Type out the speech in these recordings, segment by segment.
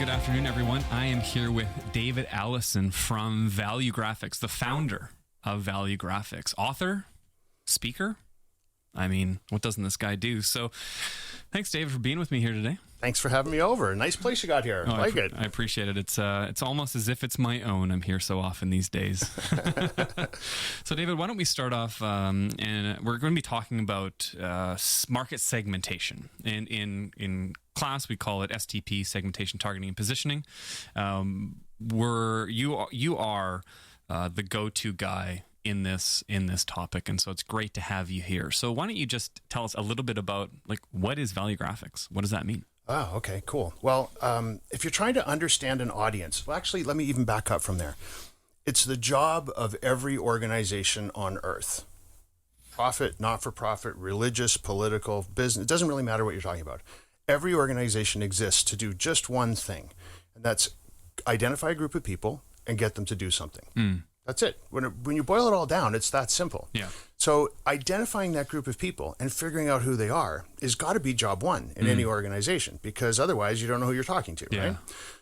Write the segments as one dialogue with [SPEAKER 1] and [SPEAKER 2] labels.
[SPEAKER 1] Good afternoon, everyone. I am here with David Allison from Valuegraphics, the founder of Valuegraphics, author, speaker. I mean, what doesn't this guy do? So thanks, David, for being with me here today.
[SPEAKER 2] Thanks for having me over. Nice place you got here.
[SPEAKER 1] Oh,
[SPEAKER 2] I like it.
[SPEAKER 1] I appreciate it. It's almost as if it's my own. I'm here so often these days. So, David, why don't we start off, and we're going to be talking about market segmentation. And in class, we call it STP, segmentation, targeting, and positioning. You are the go-to guy in this topic, and so it's great to have you here. So why don't you just tell us a little bit about, like, what is Valuegraphics? What does that mean?
[SPEAKER 2] Oh, okay, cool. Well, if you're trying to understand an audience, well, actually, let me even back up from there. It's the job of every organization on earth, profit, not-for-profit, religious, political, business, it doesn't really matter what you're talking about. Every organization exists to do just one thing, and that's identify a group of people and get them to do something. That's it. When you boil it all down, it's that simple.
[SPEAKER 1] Yeah.
[SPEAKER 2] So identifying that group of people and figuring out who they are is got to be job one in any organization, because otherwise you don't know who you're talking to, right?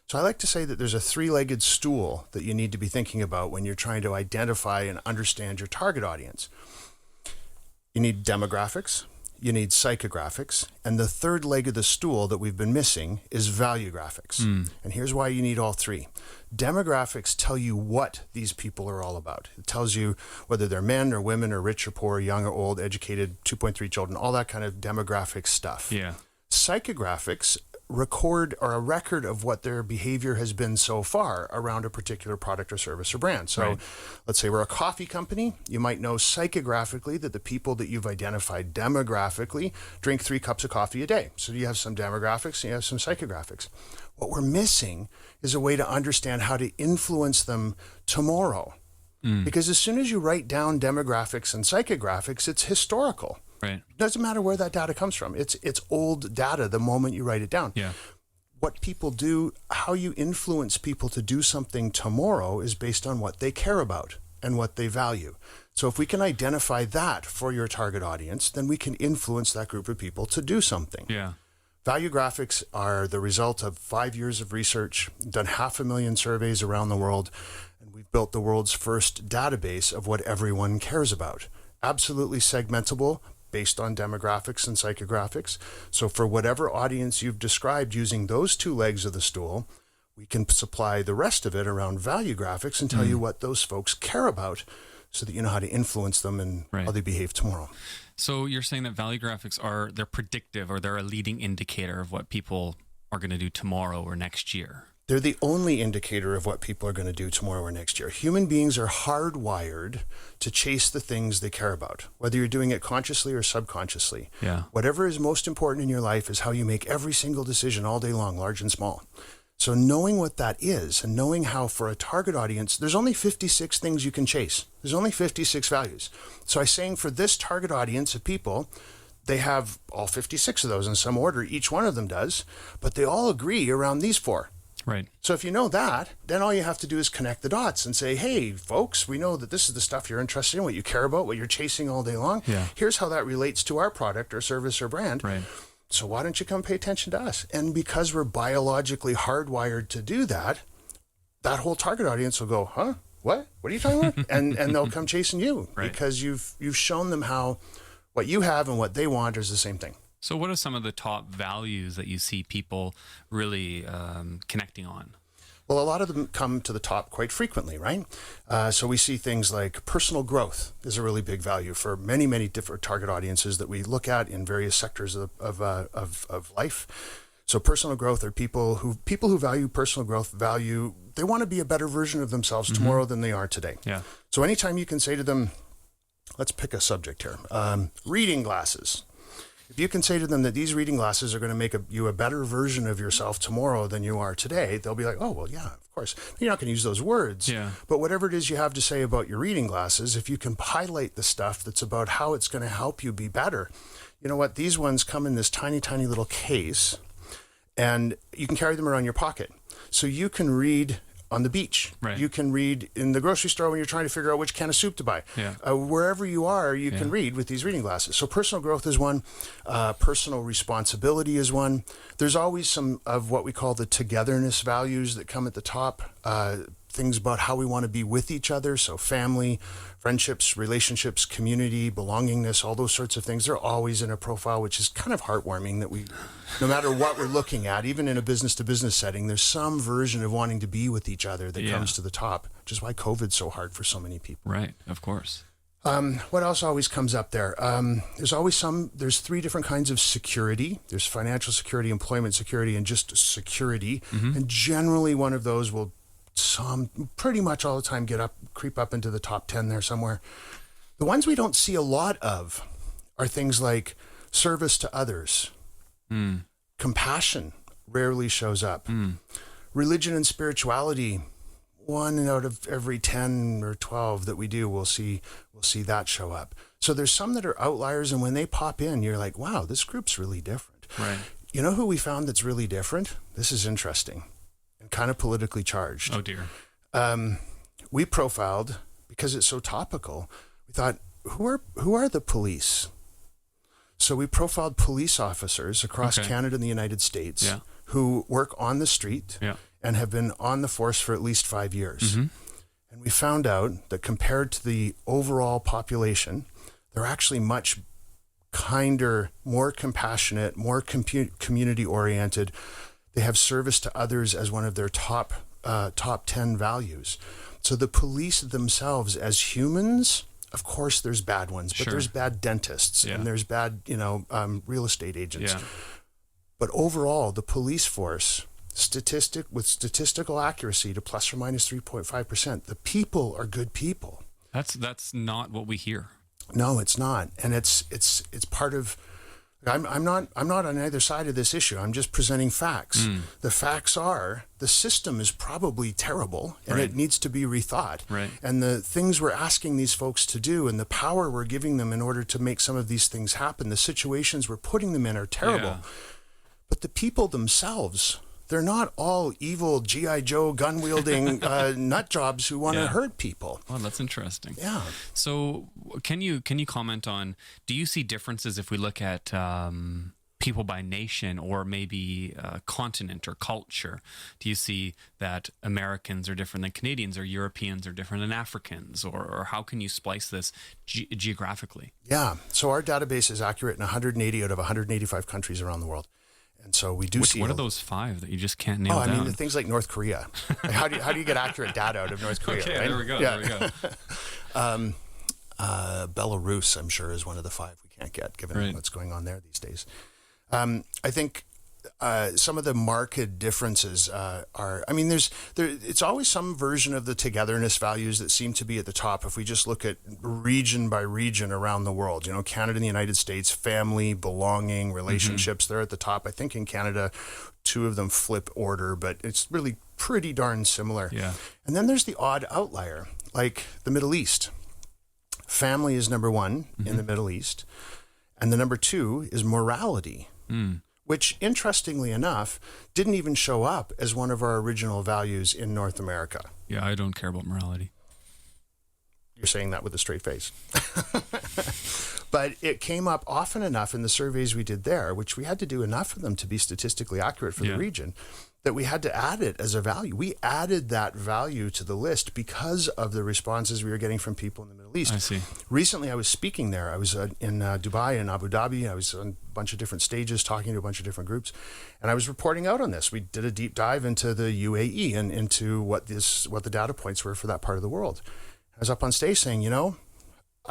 [SPEAKER 2] So I like to say that there's a three-legged stool that you need to be thinking about when you're trying to identify and understand your target audience. You need demographics, you need psychographics, and the third leg of the stool that we've been missing is valuegraphics. And here's why you need all three. Demographics tell you what these people are all about. It tells you whether they're men or women or rich or poor, young or old, educated, 2.3 children, all that kind of demographic stuff.
[SPEAKER 1] Yeah.
[SPEAKER 2] Psychographics record a record of what their behavior has been so far around a particular product or service or brand. So let's say we're a coffee company. You might know psychographically that the people that you've identified demographically drink 3 cups of coffee a day. So you have some demographics and you have some psychographics. What we're missing is a way to understand how to influence them tomorrow. Because as soon as you write down demographics and psychographics, it's historical.
[SPEAKER 1] Right.
[SPEAKER 2] It doesn't matter where that data comes from. It's old data the moment you write it down.
[SPEAKER 1] Yeah.
[SPEAKER 2] What people do, how you influence people to do something tomorrow is based on what they care about and what they value. So if we can identify that for your target audience, then we can influence that group of people to do something.
[SPEAKER 1] Yeah.
[SPEAKER 2] Valuegraphics are the result of 5 years of research, done 500,000 surveys around the world, and we've built the world's first database of what everyone cares about. Absolutely segmentable, based on demographics and psychographics. So for whatever audience you've described using those two legs of the stool, we can supply the rest of it around valuegraphics and tell you what those folks care about so that you know how to influence them and how they behave tomorrow.
[SPEAKER 1] So you're saying that Valuegraphics they're predictive, or they're a leading indicator of what people are going to do tomorrow or next year?
[SPEAKER 2] They're the only indicator of what people are going to do tomorrow or next year. Human beings are hardwired to chase the things they care about, whether you're doing it consciously or subconsciously.
[SPEAKER 1] Yeah.
[SPEAKER 2] Whatever is most important in your life is how you make every single decision all day long, large and small. So knowing what that is and knowing how for a target audience, there's only 56 things you can chase. There's only 56 values. So I'm saying for this target audience of people, they have all 56 of those in some order. Each one of them does, but they all agree around these 4.
[SPEAKER 1] Right.
[SPEAKER 2] So if you know that, then all you have to do is connect the dots and say, hey, folks, we know that this is the stuff you're interested in, what you care about, what you're chasing all day long.
[SPEAKER 1] Yeah.
[SPEAKER 2] Here's how that relates to our product or service or brand.
[SPEAKER 1] Right.
[SPEAKER 2] So why don't you come pay attention to us? And because we're biologically hardwired to do that, that whole target audience will go, huh? What? What are you talking about? and they'll come chasing you because you've shown them how what you have and what they want is the same thing.
[SPEAKER 1] So what are some of the top values that you see people really connecting on?
[SPEAKER 2] Well, a lot of them come to the top quite frequently, right? So we see things like personal growth is a really big value for many, many different target audiences that we look at in various sectors of life. So personal growth are people who value personal growth, they want to be a better version of themselves tomorrow than they are today.
[SPEAKER 1] Yeah.
[SPEAKER 2] So anytime you can say to them, let's pick a subject here, reading glasses. If you can say to them that these reading glasses are going to make you a better version of yourself tomorrow than you are today, they'll be like, oh, well, yeah, of course. You're not going to use those words.
[SPEAKER 1] Yeah.
[SPEAKER 2] But whatever it is you have to say about your reading glasses, if you can highlight the stuff that's about how it's going to help you be better, you know what? These ones come in this tiny, tiny little case, and you can carry them around your pocket. So you can read on the beach.
[SPEAKER 1] Right.
[SPEAKER 2] You can read in the grocery store when you're trying to figure out which can of soup to buy.
[SPEAKER 1] Yeah.
[SPEAKER 2] Wherever you are, you can read with these reading glasses. So personal growth is one. Personal responsibility is one. There's always some of what we call the togetherness values that come at the top. Things about how we want to be with each other. So family, friendships, relationships, community, belongingness, all those sorts of things. They're always in a profile, which is kind of heartwarming that we, no matter what we're looking at, even in a business-to-business setting, there's some version of wanting to be with each other that comes to the top, which is why COVID's so hard for so many people.
[SPEAKER 1] Right, of course.
[SPEAKER 2] What else always comes up there? There's three different kinds of security. There's financial security, employment security, and just security. And generally one of those will pretty much all the time creep up into the top 10 there somewhere. The ones we don't see a lot of are things like service to others. Compassion rarely shows up. Religion and spirituality, 1 out of every 10 or 12 that we do, we'll see that show up. So there's some that are outliers, and when they pop in, you're like, wow, this group's really different.
[SPEAKER 1] Right.
[SPEAKER 2] You know who we found that's really different? This is interesting and kind of politically charged.
[SPEAKER 1] Oh dear.
[SPEAKER 2] We profiled, because it's so topical, we thought, who are the police? So we profiled police officers across Canada and the United States who work on the street and have been on the force for at least 5 years. And we found out that compared to the overall population, they're actually much kinder, more compassionate, more community-oriented. They have service to others as one of their top 10 values. So the police themselves as humans, of course there's bad ones, but there's bad dentists and there's bad, real estate agents.
[SPEAKER 1] Yeah.
[SPEAKER 2] But overall, the police force, with statistical accuracy to plus or minus 3.5%, the people are good people.
[SPEAKER 1] That's not what we hear.
[SPEAKER 2] No, it's not. And it's part of, I'm not on either side of this issue. I'm just presenting facts. The facts are the system is probably terrible and it needs to be rethought.
[SPEAKER 1] Right.
[SPEAKER 2] And the things we're asking these folks to do and the power we're giving them in order to make some of these things happen, the situations we're putting them in are terrible.
[SPEAKER 1] Yeah.
[SPEAKER 2] But the people themselves, they're not all evil G.I. Joe gun-wielding nut jobs who want to hurt people.
[SPEAKER 1] Oh, that's interesting.
[SPEAKER 2] Yeah.
[SPEAKER 1] So can you comment on, do you see differences if we look at people by nation or maybe continent or culture? Do you see that Americans are different than Canadians or Europeans are different than Africans? Or how can you splice this geographically?
[SPEAKER 2] Yeah. So our database is accurate in 180 out of 185 countries around the world. And so we do see.
[SPEAKER 1] What are those 5 that you just can't nail down?
[SPEAKER 2] I mean, the things like North Korea. Like how do you get accurate data out of North Korea?
[SPEAKER 1] Okay,
[SPEAKER 2] right?
[SPEAKER 1] there we go.
[SPEAKER 2] Yeah.
[SPEAKER 1] There we go.
[SPEAKER 2] Belarus, I'm sure, is one of the 5 we can't get, given what's going on there these days. I think some of the marked differences are. I mean, it's always some version of the togetherness values that seem to be at the top. If we just look at region by region around the world, Canada and the United States, family, belonging, relationships, they're at the top. I think in Canada, 2 of them flip order, but it's really pretty darn similar.
[SPEAKER 1] Yeah.
[SPEAKER 2] And then there's the odd outlier, like the Middle East. Family is number 1 in the Middle East, and the number 2 is morality. Which, interestingly enough, didn't even show up as one of our original values in North America.
[SPEAKER 1] Yeah, I don't care about morality.
[SPEAKER 2] You're saying that with a straight face. But it came up often enough in the surveys we did there, which we had to do enough of them to be statistically accurate for the region, that we had to add it as a value. We added that value to the list because of the responses we were getting from people in the Middle East.
[SPEAKER 1] I see.
[SPEAKER 2] Recently, I was speaking there. I was in Dubai and Abu Dhabi. I was on a bunch of different stages talking to a bunch of different groups. And I was reporting out on this. We did a deep dive into the UAE and into what the data points were for that part of the world. I was up on stage saying, I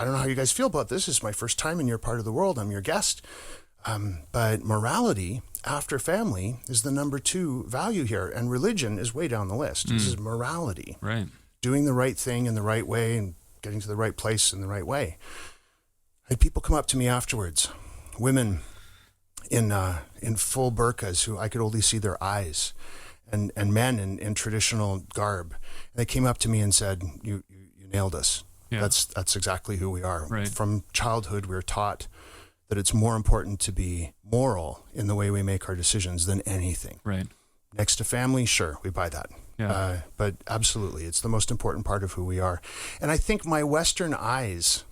[SPEAKER 2] don't know how you guys feel about this. This is my first time in your part of the world. I'm your guest. But morality after family is the number 2 value here. And religion is way down the list. This is morality. Right. Doing the right thing in the right way and getting to the right place in the right way. I had people come up to me afterwards, women in full burqas who I could only see their eyes, and men in traditional garb. And they came up to me and said, you nailed us. Yeah. That's exactly who we are. Right. From childhood, we're taught that it's more important to be moral in the way we make our decisions than anything. Right. Next to family, sure, we buy that.
[SPEAKER 1] Yeah.
[SPEAKER 2] But absolutely, it's the most important part of who we are. And I think my Western eyes,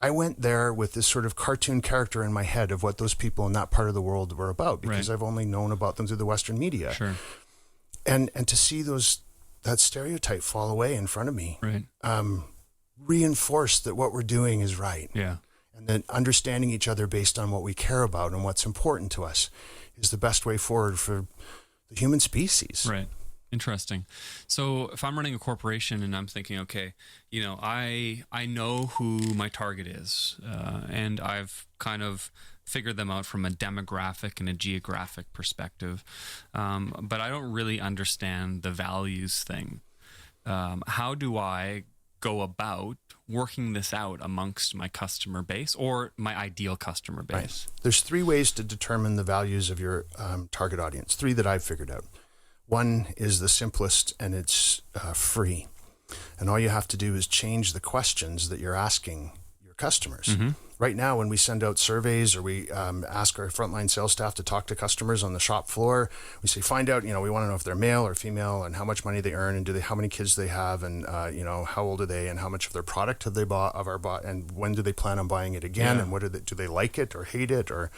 [SPEAKER 2] I went there with this sort of cartoon character in my head of what those people in that part of the world were about, because I've only known about them through the Western media.
[SPEAKER 1] Sure.
[SPEAKER 2] And to see that stereotype fall away in front of me, reinforce that what we're doing is right.
[SPEAKER 1] Yeah.
[SPEAKER 2] And then understanding each other based on what we care about and what's important to us is the best way forward for the human species.
[SPEAKER 1] Right. Interesting. So if I'm running a corporation and I'm thinking, okay, I know who my target is, and I've kind of figured them out from a demographic and a geographic perspective, but I don't really understand the values thing. How do I go about working this out amongst my customer base or my ideal customer base?
[SPEAKER 2] Right. There's 3 ways to determine the values of your target audience, 3 that I've figured out. One is the simplest, and it's free. And all you have to do is change the questions that you're asking your customers.
[SPEAKER 1] Mm-hmm.
[SPEAKER 2] Right now, when we send out surveys or we ask our frontline sales staff to talk to customers on the shop floor, we say, find out, we want to know if they're male or female and how much money they earn and how many kids they have and, how old are they and how much of their product have they bought and when do they plan on buying it again and do they like it or hate it or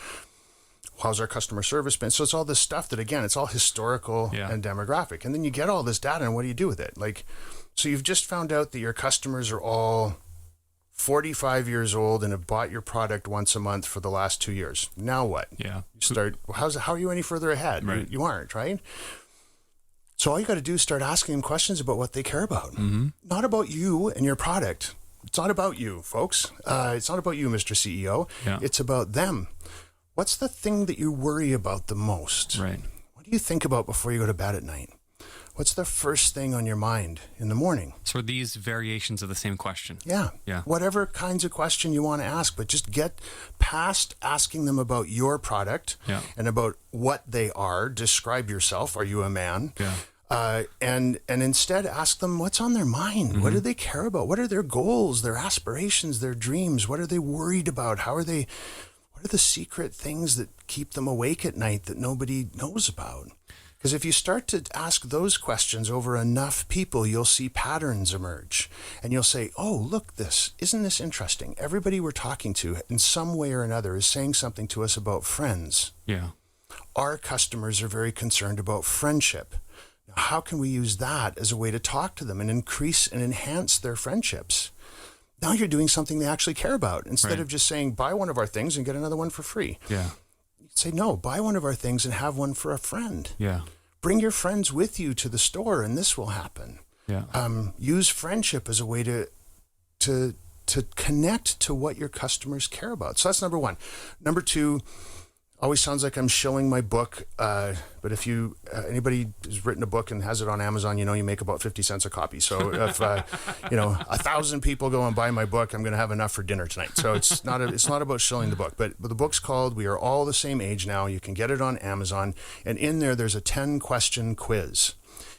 [SPEAKER 2] how's our customer service been? So it's all this stuff that, again, it's all historical and demographic. And then you get all this data and what do you do with it? So you've just found out that your customers are all 45 years old and have bought your product once a month for the last 2 years. Now what?
[SPEAKER 1] Yeah.
[SPEAKER 2] You start, how are you any further ahead?
[SPEAKER 1] Right.
[SPEAKER 2] You aren't, right? So all you got to do is start asking them questions about what they care about.
[SPEAKER 1] Mm-hmm.
[SPEAKER 2] Not about you and your product. It's not about you, folks. It's not about you, Mr. CEO.
[SPEAKER 1] Yeah.
[SPEAKER 2] It's about them. What's the thing that you worry about the most?
[SPEAKER 1] Right.
[SPEAKER 2] What do you think about before you go to bed at night? What's the first thing on your mind in the morning?
[SPEAKER 1] So are these variations of the same question?
[SPEAKER 2] Yeah. Whatever kinds of question you want to ask, but just get past asking them about your product and about what they are. Describe yourself. Are you a man?
[SPEAKER 1] Yeah.
[SPEAKER 2] And instead ask them what's on their mind.
[SPEAKER 1] Mm-hmm.
[SPEAKER 2] What do they care about? What are their goals, their aspirations, their dreams? What are they worried about? What are the secret things that keep them awake at night that nobody knows about? Because if you start to ask those questions over enough people, you'll see patterns emerge. And you'll say, oh, look, isn't this interesting? Everybody we're talking to in some way or another is saying something to us about friends.
[SPEAKER 1] Yeah.
[SPEAKER 2] Our customers are very concerned about friendship. Now, how can we use that as a way to talk to them and increase and enhance their friendships? Now you're doing something they actually care about instead of just saying, buy one of our things and get another one for free.
[SPEAKER 1] Yeah.
[SPEAKER 2] Say, no, buy one of our things and have one for a friend.
[SPEAKER 1] Yeah.
[SPEAKER 2] Bring your friends with you to the store and this will happen.
[SPEAKER 1] Yeah.
[SPEAKER 2] Use friendship as a way to connect to what your customers care about. So that's number 1. Number 2, always sounds like I'm shilling my book. But if anybody has written a book and has it on Amazon, you make about 50 cents a copy. So if 1,000 people go and buy my book, I'm going to have enough for dinner tonight. So it's not about shilling the book, but the book's called We Are All the Same Age Now. You can get it on Amazon. And in there's a 10-question quiz.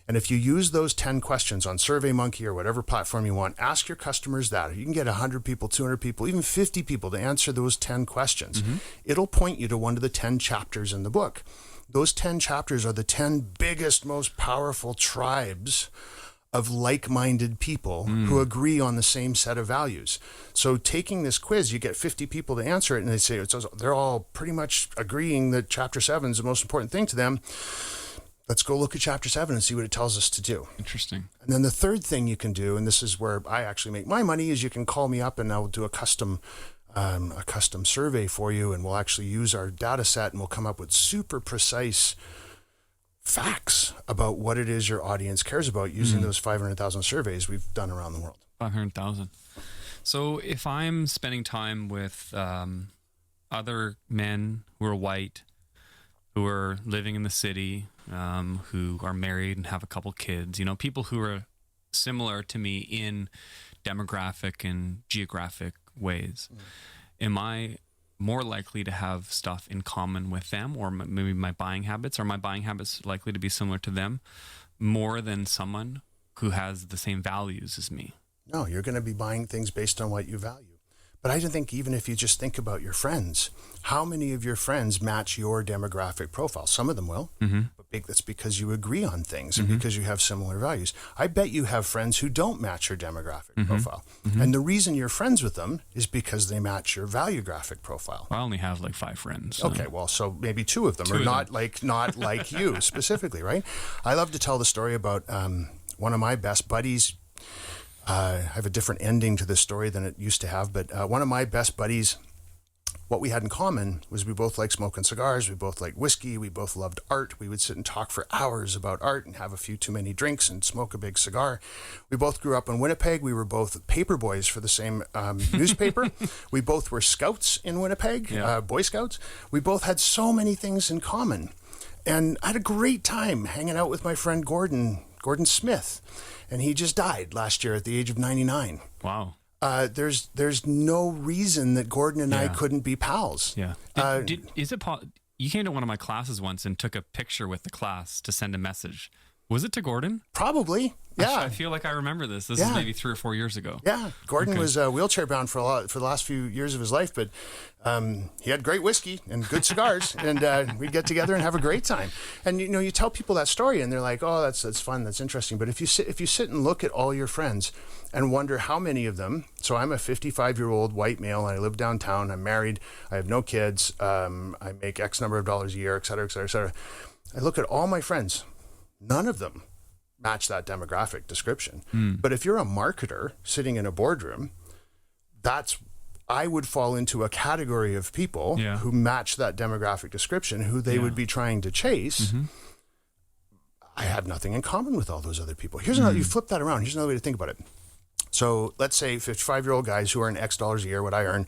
[SPEAKER 2] And if you use those 10 questions on SurveyMonkey or whatever platform you want, ask your customers that. You can get 100 people, 200 people, even 50 people to answer those 10 questions. Mm-hmm. It'll point you to one of the 10 chapters in the book. Those 10 chapters are the 10 biggest, most powerful tribes of like-minded people who agree on the same set of values. So taking this quiz, you get 50 people to answer it, and they say they're all pretty much agreeing that Chapter 7 is the most important thing to them. Let's go look at Chapter 7 and see what it tells us to do.
[SPEAKER 1] Interesting.
[SPEAKER 2] And then the third thing you can do, and this is where I actually make my money, is you can call me up and I'll do a custom survey for you, and we'll actually use our data set and we'll come up with super precise facts about what it is your audience cares about using those 500,000 surveys we've done around the world.
[SPEAKER 1] 500,000. So if I'm spending time with other men who are white, who are living in the city, who are married and have a couple kids, people who are similar to me in demographic and geographic ways, am I more likely to have stuff in common with them, or maybe my buying habits? Are my buying habits likely to be similar to them more than someone who has the same values as me?
[SPEAKER 2] No, you're going to be buying things based on what you value. But I think even if you just think about your friends, how many of your friends match your demographic profile? Some of them will, but that's because you agree on things and because you have similar values. I bet you have friends who don't match your demographic profile. And the reason you're friends with them is because they match your value graphic profile.
[SPEAKER 1] I only have like 5 friends. So.
[SPEAKER 2] Okay, well, so maybe 2 of them are not like you specifically, right? I love to tell the story about one of my best buddies. I have a different ending to this story than it used to have, but one of my best buddies, what we had in common was we both liked smoking cigars, we both liked whiskey, we both loved art. We would sit and talk for hours about art and have a few too many drinks and smoke a big cigar. We both grew up in Winnipeg. We were both paper boys for the same newspaper. We both were scouts in Winnipeg, Boy Scouts. We both had so many things in common. And I had a great time hanging out with my friend Gordon Smith. And he just died last year at the age of 99.
[SPEAKER 1] Wow.
[SPEAKER 2] There's no reason that Gordon and I couldn't be pals.
[SPEAKER 1] Yeah. You came to one of my classes once and took a picture with the class to send a message. Was it to Gordon?
[SPEAKER 2] Probably. Yeah.
[SPEAKER 1] I feel like I remember this. This is maybe 3 or 4 years ago.
[SPEAKER 2] Yeah. Gordon was wheelchair bound for the last few years of his life, but he had great whiskey and good cigars, and we'd get together and have a great time. And you tell people that story, and they're like, "Oh, that's fun, that's interesting." But if you sit and look at all your friends and wonder how many of them. So I'm a 55-year-old white male, and I live downtown. I'm married. I have no kids. I make X number of dollars a year, et cetera, et cetera, et cetera. I look at all my friends. None of them match that demographic description. But if you're a marketer sitting in a boardroom, I would fall into a category of people who match that demographic description, who they would be trying to chase. I have nothing in common with all those other people. Here's another, you flip that around. Here's another way to think about it. So let's say 55-year-old guys who earn X dollars a year, what I earn,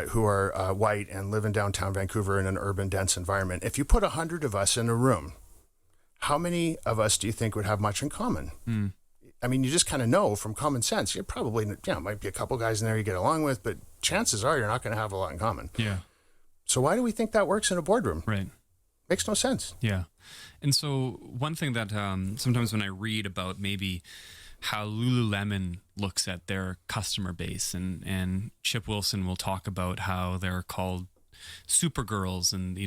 [SPEAKER 2] who are white and live in downtown Vancouver in an urban, dense environment. If you put 100 of us in a room, how many of us do you think would have much in common? I mean, you just kind of know from common sense. You're probably, might be a couple guys in there you get along with, but chances are you're not going to have a lot in common. Yeah. So why do we think that works in a boardroom?
[SPEAKER 1] Right.
[SPEAKER 2] Makes no sense.
[SPEAKER 1] Yeah. And so one thing that sometimes when I read about maybe how Lululemon looks at their customer base, and Chip Wilson will talk about how they're called Supergirls, and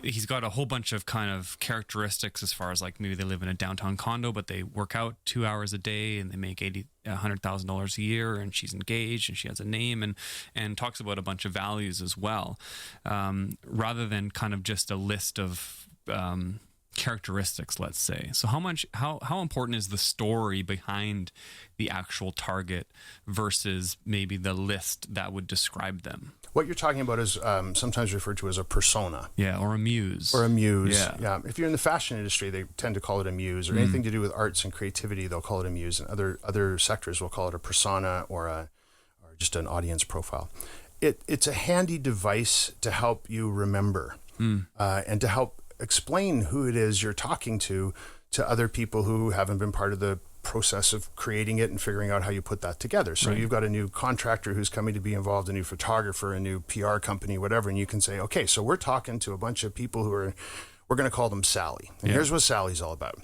[SPEAKER 1] he's got a whole bunch of kind of characteristics as far as like maybe they live in a downtown condo, but they work out 2 hours a day and they make $100,000 a year, and she's engaged and she has a name, and talks about a bunch of values as well, rather than kind of just a list of characteristics, let's say. So how important is the story behind the actual target versus maybe the list that would describe them?
[SPEAKER 2] What you're talking about is sometimes referred to as a persona.
[SPEAKER 1] Yeah, or a muse.
[SPEAKER 2] Or a muse. Yeah. If you're in the fashion industry, they tend to call it a muse, or anything to do with arts and creativity, they'll call it a muse, and other sectors will call it a persona or just an audience profile. It's a handy device to help you remember and to help explain who it is you're talking to other people who haven't been part of the process of creating it and figuring out how you put that together. So you've got a new contractor who's coming to be involved, a new photographer, a new PR company, whatever, and you can say, okay, so we're talking to a bunch of people we're going to call them Sally. And here's what Sally's all about.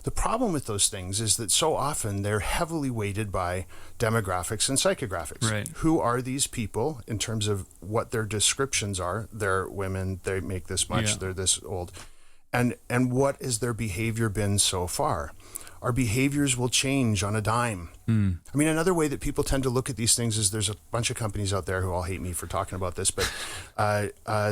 [SPEAKER 2] The problem with those things is that so often they're heavily weighted by demographics and psychographics. Right. Who are these people in terms of what their descriptions are? They're women, they make this much, they're this old. And what has their behavior been so far? Our behaviors will change on a dime. I mean, another way that people tend to look at these things is there's a bunch of companies out there who all hate me for talking about this, but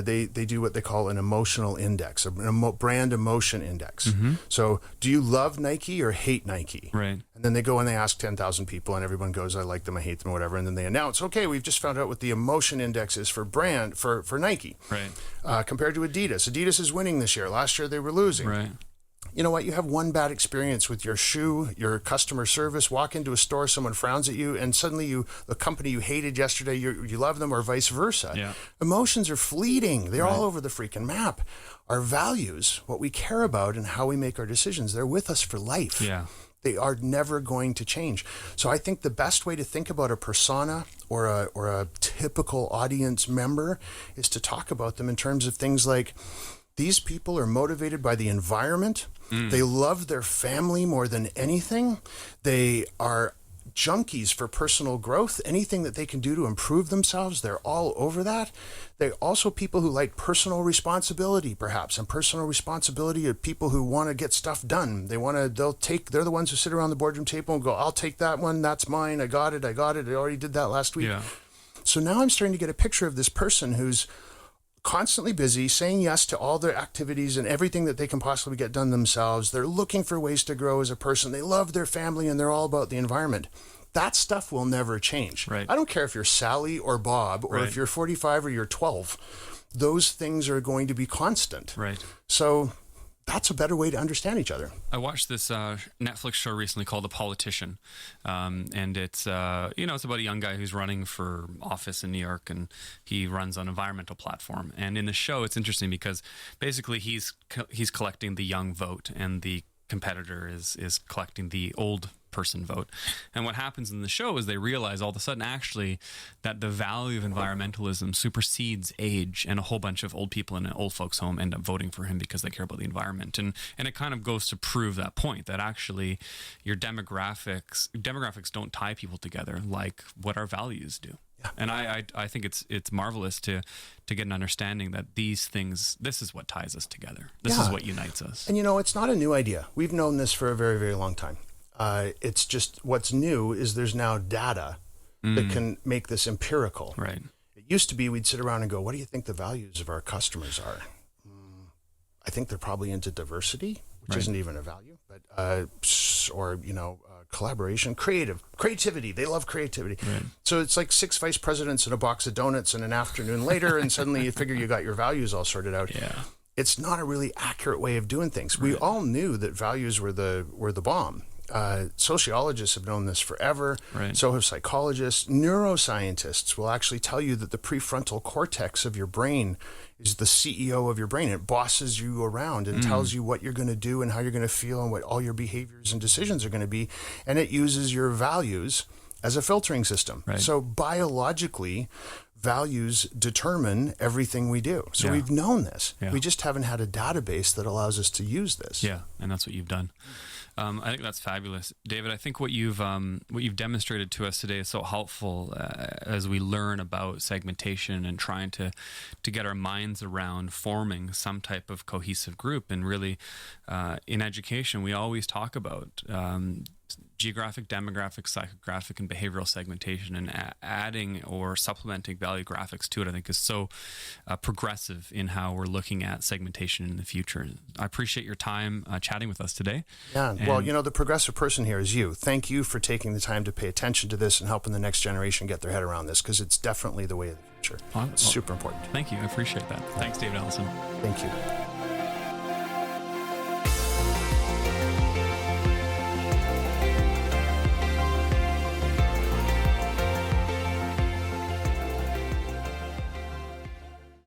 [SPEAKER 2] they do what they call an emotional index, a brand emotion index. So do you love Nike or hate Nike? Right. And then they go and they ask 10,000 people, and everyone goes, I like them, I hate them, or whatever. And then they announce, okay, we've just found out what the emotion index is for Nike. Right. Compared to Adidas. Adidas is winning this year. Last year they were losing. Right. You know what? You have one bad experience with your shoe, your customer service, walk into a store, someone frowns at you, and suddenly the company you hated yesterday, you love them, or vice versa. Yeah. Emotions are fleeting. They're all over the freaking map. Our values, what we care about and how we make our decisions, they're with us for life. Yeah. They are never going to change. So I think the best way to think about a persona or a typical audience member is to talk about them in terms of things like, these people are motivated by the environment. They love their family more than anything. They are junkies for personal growth. Anything that they can do to improve themselves, they're all over that. They're also people who like personal responsibility, perhaps, and personal responsibility of people who want to get stuff done. They're the ones who sit around the boardroom table and go, I'll take that one, that's mine, I got it, I already did that last week.
[SPEAKER 1] Yeah.
[SPEAKER 2] So now I'm starting to get a picture of this person who's constantly busy, saying yes to all their activities and everything that they can possibly get done themselves. They're looking for ways to grow as a person. They love their family and they're all about the environment. That stuff will never change.
[SPEAKER 1] Right.
[SPEAKER 2] I don't care if you're Sally or Bob or if you're 45 or you're 12. Those things are going to be constant.
[SPEAKER 1] Right.
[SPEAKER 2] So that's a better way to understand each other.
[SPEAKER 1] I watched this Netflix show recently called The Politician, and it's it's about a young guy who's running for office in New York, and he runs an environmental platform. And in the show, it's interesting because basically he's collecting the young vote, and the competitor is collecting the old person vote. And what happens in the show is they realize all of a sudden actually that the value of environmentalism supersedes age, and a whole bunch of old people in an old folks home end up voting for him because they care about the environment. And it kind of goes to prove that point, that actually your demographics don't tie people together like what our values do. Yeah. And I think it's marvelous to get an understanding that these things, this is what ties us together. This is what unites us.
[SPEAKER 2] And it's not a new idea. We've known this for a very, very long time. It's just what's new is there's now data that can make this empirical.
[SPEAKER 1] Right.
[SPEAKER 2] It used to be we'd sit around and go, what do you think the values of our customers are? I think they're probably into diversity, which isn't even a value, but collaboration, creativity. They love creativity. Right. So it's like 6 vice presidents and a box of donuts and an afternoon later, and suddenly you figure you got your values all sorted out.
[SPEAKER 1] Yeah.
[SPEAKER 2] It's not a really accurate way of doing things. Right. We all knew that values were the bomb. Sociologists have known this forever.
[SPEAKER 1] Right.
[SPEAKER 2] So have psychologists. Neuroscientists will actually tell you that the prefrontal cortex of your brain is the CEO of your brain. It bosses you around and tells you what you're going to do and how you're going to feel and what all your behaviors and decisions are going to be. And it uses your values as a filtering system. Right. So biologically, values determine everything we do. So we've known this. Yeah. We just haven't had a database that allows us to use this.
[SPEAKER 1] Yeah, and that's what you've done. I think that's fabulous, David. I think what you've demonstrated to us today is so helpful as we learn about segmentation and trying to get our minds around forming some type of cohesive group. And really, in education, we always talk about geographic, demographic, psychographic, and behavioral segmentation, and adding or supplementing Valuegraphics to it, I think, is so progressive in how we're looking at segmentation in the future. I appreciate your time chatting with us today. Yeah,
[SPEAKER 2] well, the progressive person here is you. Thank you for taking the time to pay attention to this and helping the next generation get their head around this, because it's definitely the way of the future. It's super important.
[SPEAKER 1] Thank you. I appreciate that. Thanks, David Allison.
[SPEAKER 2] Thank you.